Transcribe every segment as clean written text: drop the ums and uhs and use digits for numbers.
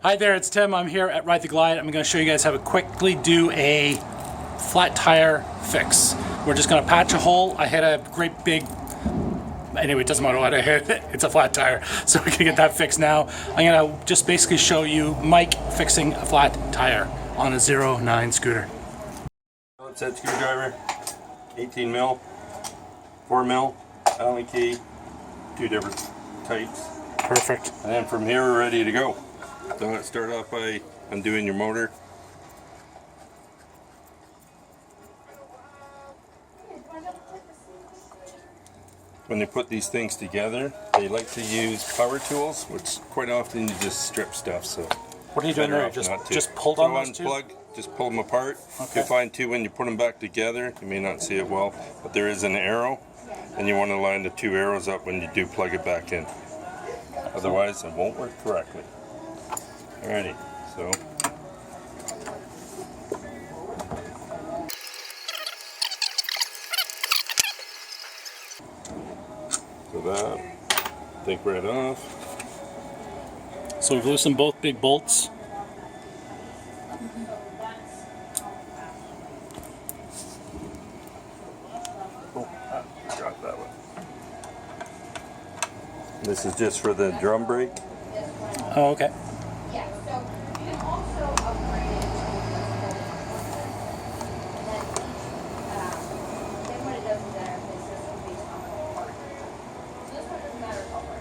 Hi there, it's Tim. I'm here at Ride the Glide. I'm going to show you guys how to quickly do a flat tire fix. We're just going to patch a hole. I hit a great big... Anyway, it doesn't matter what I hit. It's a flat tire. So we can get that fixed now. I'm going to just basically show you Mike fixing a flat tire on a 09 scooter. It's that screwdriver, 18 mil, 4 mil, Allen key, 2 different types. Perfect. And then from here we're ready to go. So let's start off by undoing your motor. When they put these things together, they like to use power tools, which quite often you just strip stuff. So what are you doing there? Just pulled on those two? Unplug, just pull them apart. Okay. You'll find too when you put them back together, you may not see it well, but there is an arrow, and you want to line the 2 arrows up when you do plug it back in. Otherwise, it won't work correctly. Alrighty, so that, take right off. So we've loosened both big bolts. Oh, I got that one. This is just for the drum brake. Oh, okay. Yeah, so you can also upgrade it to then what it does is that it says based on the part. So this one doesn't matter color.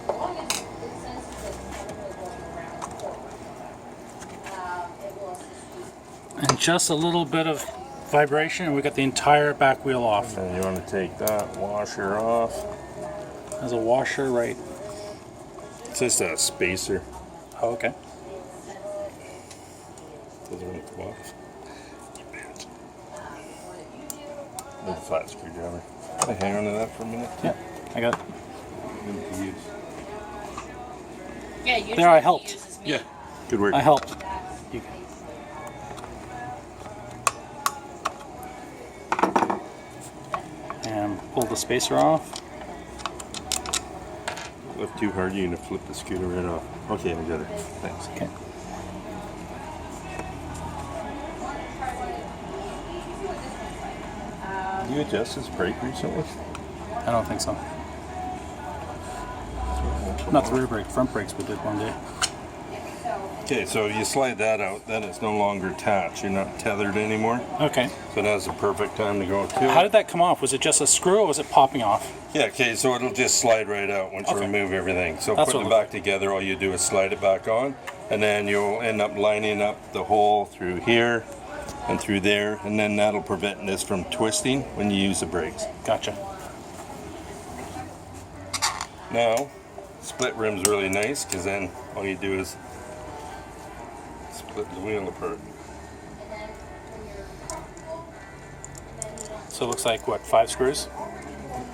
As long as it senses that it's never really going around forward, it will assist you. And just a little bit of vibration and we got the entire back wheel off. And you want to take that washer off. There's a washer right. It's just a spacer. Oh, okay. Doesn't want to come off. With a flat screwdriver. Can I hang on to that for a minute? Yeah, I got it. Yeah, usually There, I helped. Yeah. Good work. I helped. And pull the spacer off. Lift too hard, you're going to flip the scooter right off. Okay, I got it. Thanks. Okay. Did you adjust this brake recently? I don't think so. Not the rear brake, front brakes we did one day. Okay, so you slide that out, then it's no longer attached. You're not tethered anymore. Okay. So now's the perfect time to go to How did that come off? Was it just a screw or was it popping off? Yeah, okay, so it'll just slide right out once you remove everything. So That's putting it what back together, all you do is slide it back on, and then you'll end up lining up the hole through here and through there, and then that'll prevent this from twisting when you use the brakes. Gotcha. Now, split rim's really nice, because then all you do is split the wheel apart. So it looks like, what, 5 screws?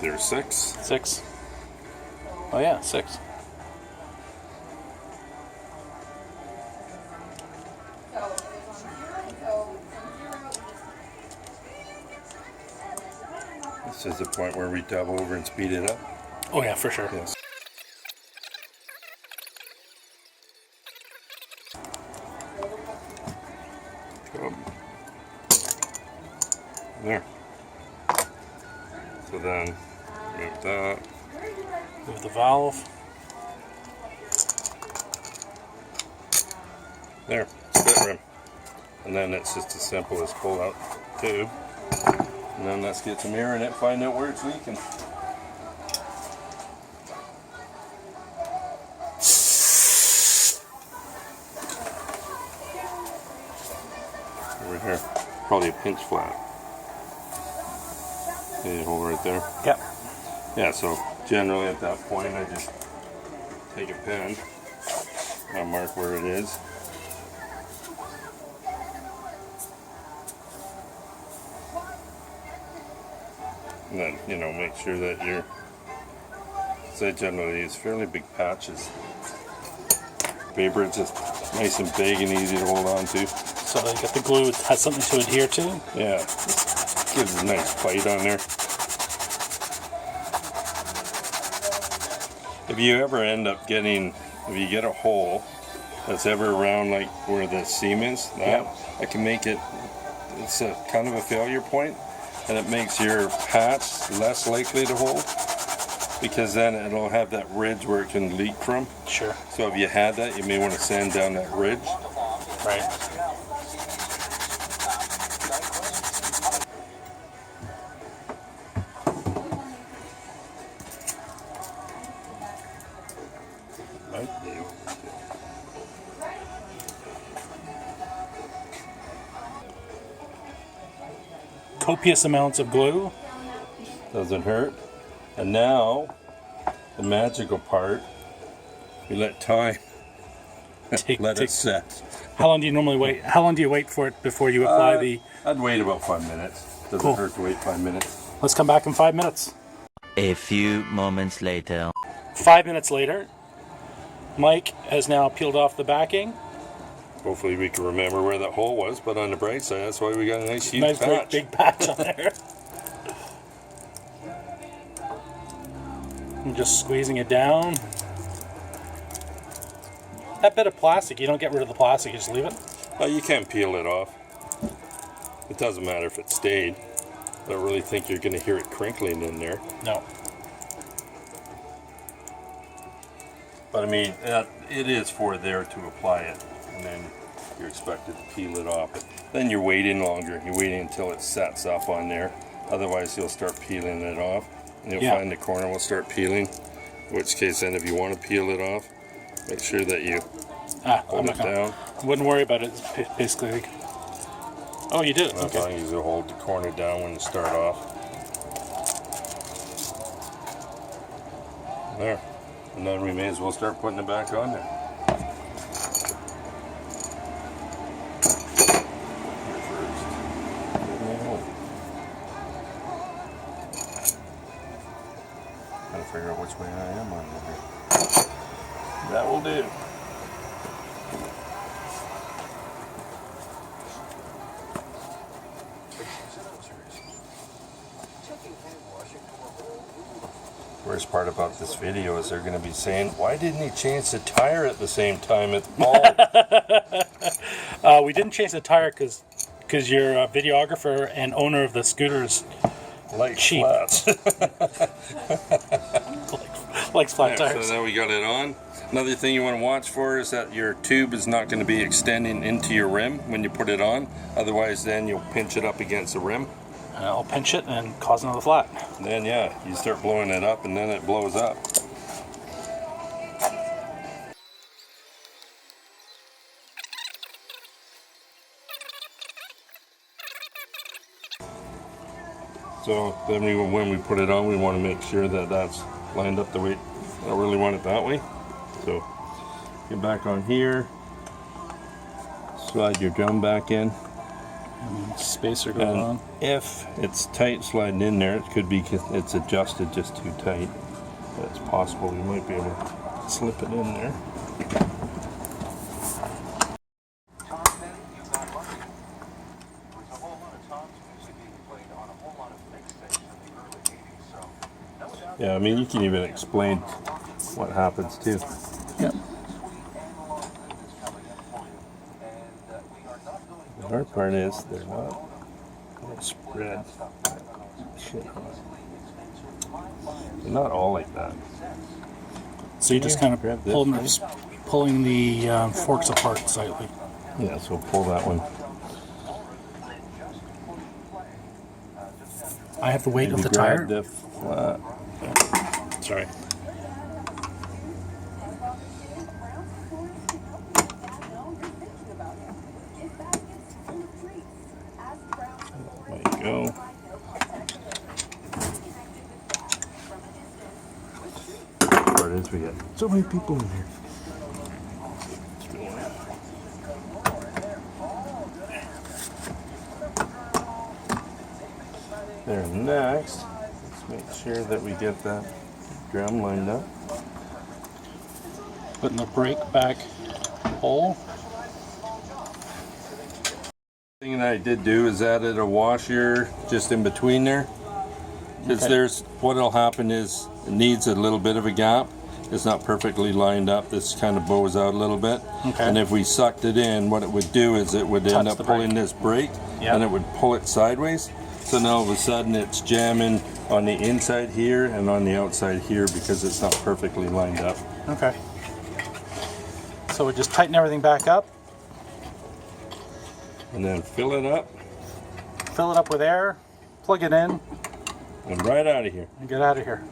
There's 6. 6? Oh yeah, 6. This is the point where we dub over and speed it up. Oh yeah, for sure. Yes. There. So then, move that. Move the valve. There, split rim. And then it's just as simple as pull out tube. And then let's get some air in it, find out where it's leaking. Over here, probably a pinch flat. See the hole right there? Yep. Yeah, so generally at that point I just take a pen, I mark where it is. And then, you know, make sure that you're, so I generally use fairly big patches. Paper, it's just nice and big and easy to hold on to. So they got the glue, it has something to adhere to? Yeah, gives a nice bite on there. If you ever end up getting, if you get a hole that's ever around like where the seam is, that can make it, it's a kind of a failure point, and it makes your patch less likely to hold, because then it'll have that ridge where it can leak from. Sure. So if you had that, you may want to sand down that ridge. Right. Copious amounts of glue. Doesn't hurt. And now, the magical part, we let time let it set. How long do you normally wait? How long do you wait for it before you apply the... I'd wait about 5 minutes. Doesn't Cool. hurt to wait 5 minutes. Let's come back in 5 minutes. A few moments later. 5 minutes later, Mike has now peeled off the backing. Hopefully we can remember where that hole was, but on the bright side, that's why we got a nice huge Great patch. big patch on there. I'm just squeezing it down. That bit of plastic, you don't get rid of the plastic, you just leave it? You can't peel it off. It doesn't matter if it stayed. I don't really think you're going to hear it crinkling in there. No. But I mean, it is for there to apply it, and then you're expected to peel it off. But then you're waiting longer. You're waiting until it sets up on there. Otherwise, you'll start peeling it off, and you'll find the corner will start peeling. In which case, then, if you want to peel it off, make sure that you hold it down. Wouldn't worry about it. It's basically. Oh, you do. As long as you hold the corner down when you start off. There. And then we may as well start putting it back on there. Trying to figure out which way I am on here. That will do. Worst part about this video is they're going to be saying, why didn't he change the tire at the same time at the ball? We didn't change the tire because you're a videographer and owner of the scooters. Like cheap. flats. Likes flat Yeah, tires. so now we got it on. Another thing you want to watch for is that your tube is not going to be extending into your rim when you put it on. Otherwise, then you'll pinch it up against the rim. And I'll pinch it and cause another flat. And then, yeah, you start blowing it up and then it blows up. So then when we put it on, we want to make sure that that's lined up the way I really want it that way. So get back on here, slide your drum back in. Spacer going on. If it's tight sliding in there, it could be it's adjusted just too tight. But it's possible you might be able to slip it in there. Yeah, I mean, you can even explain what happens too. Yeah. The hard part is they're not spread. They're not all like that. So you're just kind of Grab this, pulling the forks apart slightly. Yeah, so pull that one. I have the weight of Maybe the tire. grab the flat. Sorry. There you go. Part is we got so many people in here. There, next, let's make sure that we get that drum lined up. Putting the brake back hole. Thing that I did do is added a washer just in between there. Because Okay. there's, what'll happen is it needs a little bit of a gap. it's not perfectly lined up. This kind of bows out a little bit. Okay. And if we sucked it in, what it would do is it would end Touch up the pulling brake. this brake, Yep. and it would pull it sideways. So now all of a sudden it's jamming on the inside here and on the outside here because it's not perfectly lined up. Okay. So we just tighten everything back up, And then fill it up fill it up with air, plug it in, and right out of here. and get out of here.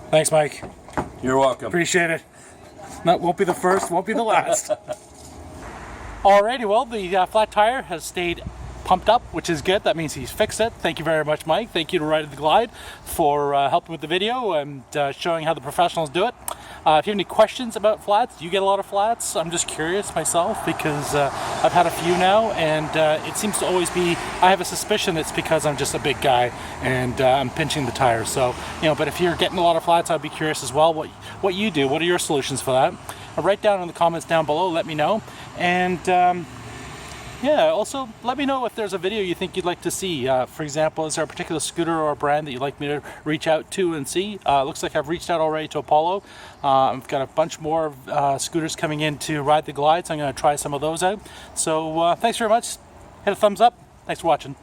Thanks, Mike. You're welcome. Appreciate it. That won't be the first, won't be the last. Alrighty, well, the flat tire has stayed pumped up, which is good. That means he's fixed it. Thank you very much, Mike. Thank you to Ride the Glide for helping with the video and showing how the professionals do it. If you have any questions about flats, do you get a lot of flats? I'm just curious myself because I've had a few now, and it seems to always be, I have a suspicion it's because I'm just a big guy and I'm pinching the tire. So, but if you're getting a lot of flats, I'd be curious as well what you do. What are your solutions for that? Write down in the comments down below, let me know. And yeah, also let me know if there's a video you think you'd like to see. For example, is there a particular scooter or a brand that you'd like me to reach out to and see? Looks like I've reached out already to Apollo. I've got a bunch more scooters coming in to Ride the Glide, so I'm going to try some of those out. So thanks very much. Hit a thumbs up. Thanks for watching.